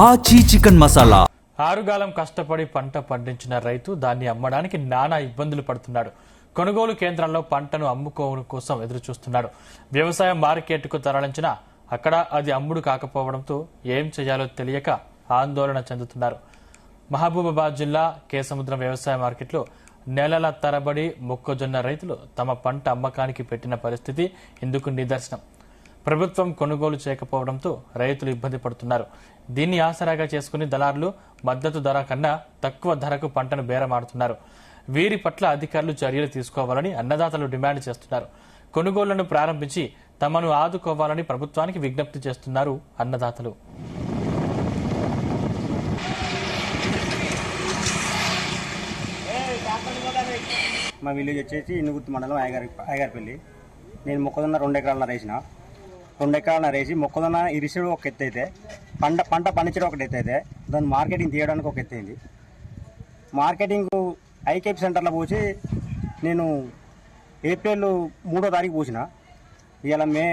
ఆచి చికెన్ మసాలా. ఆరుగాలం కష్టపడి పంట పండించిన రైతు దాన్ని అమ్మడానికి నానా ఇబ్బందులు పడుతున్నాడు. కొనుగోలు కేంద్రాల్లో పంటను అమ్ముకోవడం కోసం ఎదురు చూస్తున్నాడు. వ్యవసాయ మార్కెట్కు తరలించిన అక్కడ అది అమ్ముడు కాకపోవడంతో ఏం చేయాలో తెలియక ఆందోళన చెందుతున్నారు. మహబూబాబాద్ జిల్లా కేసముద్రం వ్యవసాయ మార్కెట్లో నెలల తరబడి మొక్కజొన్న రైతులు తమ పంట అమ్మకానికి పెట్టిన పరిస్థితి ఇందుకు నిదర్శనం. ప్రభుత్వం కొనుగోలు చేయకపోవడంతో రైతులు ఇబ్బంది పడుతున్నారు. దీన్ని ఆసరాగా చేసుకుని దళారులు మద్దతు ధర కన్నా తక్కువ ధరకు పంటను బేరమాడుతున్నారు. వీరి పట్ల అధికారులు చర్యలు తీసుకోవాలని అన్నదాతలు డిమాండ్ చేస్తున్నారు. కొనుగోళ్లను ప్రారంభించి తమను ఆదుకోవాలని ప్రభుత్వానికి విజ్ఞప్తి చేస్తున్నారు అన్నదాతలు. మా విలేజ్ వచ్చేసి ఇనుగుర్తి మండలం అయ్యగారిపల్లి. నేను మొక్కజొన్న 2 ఎకరాల వేసిన. 2 ఎకరాల వేసి మొక్కజొన్న ఇరిసడం ఒక ఎత్తు అయితే, పంట పండించడం ఒక ఎత్తు అయితే, దాన్ని మార్కెటింగ్ తీయడానికి ఒక ఎత్తు అయింది. మార్కెటింగ్ ఐకేపీ సెంటర్లో పోసి నేను ఏప్రిల్ 3వ తారీఖు పోసిన. ఇవాళ మే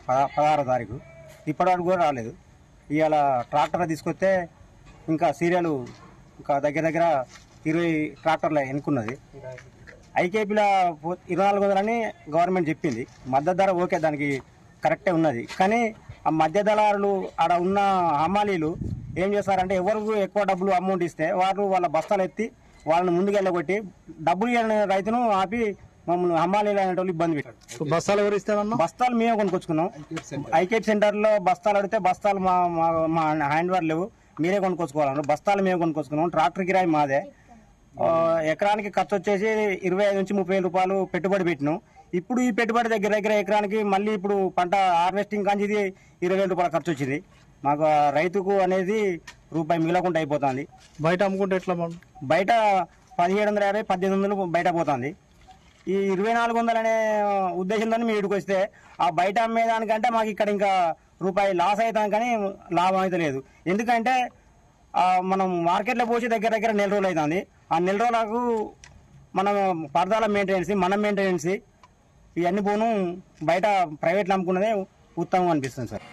16వ తారీఖు, ఇప్పటివరకు కూడా రాలేదు. ఇవాళ ట్రాక్టర్ తీసుకొస్తే ఇంకా సీరియల్ ఇంకా దగ్గర 20 ట్రాక్టర్లు ఎన్నుకున్నది. ఐకేపీలో 2400 అని గవర్నమెంట్ చెప్పింది. మద్దతు ధర ఓకే, దానికి కరెక్టే ఉన్నది. కానీ ఆ మధ్య దళారులు ఆడ ఉన్న హమాలీలు ఏం చేస్తారంటే ఎవరికి ఎక్కువ డబ్బులు అమౌంట్ ఇస్తే వాళ్ళ బస్తాలు ఎత్తి వాళ్ళని ముందుకెళ్ళగొట్టి డబ్బులు ఇవ్వని రైతును ఆపి మమ్మల్ని హమాలీలు అనే వాళ్ళు ఇబ్బంది పెట్టారు. బస్తాలు ఎవరు ఇస్తారన్నా? బస్తాలు మేమే కొనుక్కొచ్చుకున్నాం. ఐకేపీ సెంటర్లో బస్తాలు అడిగితే బస్తాలు మా హ్యాండ్ ఓవర్ లేవు, మీరే కొనుక్కొచ్చుకోవాలన్నారు. బస్తాలు మేము కొనుక్కొచ్చుకున్నాం. ట్రాక్టర్ కిరాయి మాదే. ఎకరానికి ఖర్చు వచ్చేసి 25 నుంచి 30 వేల రూపాయలు పెట్టుబడి పెట్టినాం. ఇప్పుడు ఈ పెట్టుబడి దగ్గర ఎకరానికి మళ్ళీ ఇప్పుడు పంట హార్వెస్టింగ్ కానీ ఇది 20 వేల రూపాయల ఖర్చు వచ్చింది. మాకు రైతుకు అనేది రూపాయి మిగలకుండా అయిపోతుంది. బయట అమ్ముకుంటే ఎట్లా? బయట 1750, 1800 బయట పోతుంది. ఈ 2400 అనే ఉద్దేశంతో మేము ఇక్కడికి వస్తే ఆ బయట అమ్మేదానికంటే మాకు ఇక్కడ ఇంకా రూపాయి లాస్ అవుతాం, కానీ లాభం అయితే లేదు. ఎందుకంటే మనం మార్కెట్లో పోసి దగ్గర నెల రోజులు అవుతుంది. ఆ నెల రోజులకు మనం పరదాల మెయింటెనెన్స్, మన మెయింటెనెన్స్ ఇవన్నీ పోను బయట ప్రైవేట్లో అమ్ముకున్నదే ఉత్తమం అనిపిస్తుంది సార్.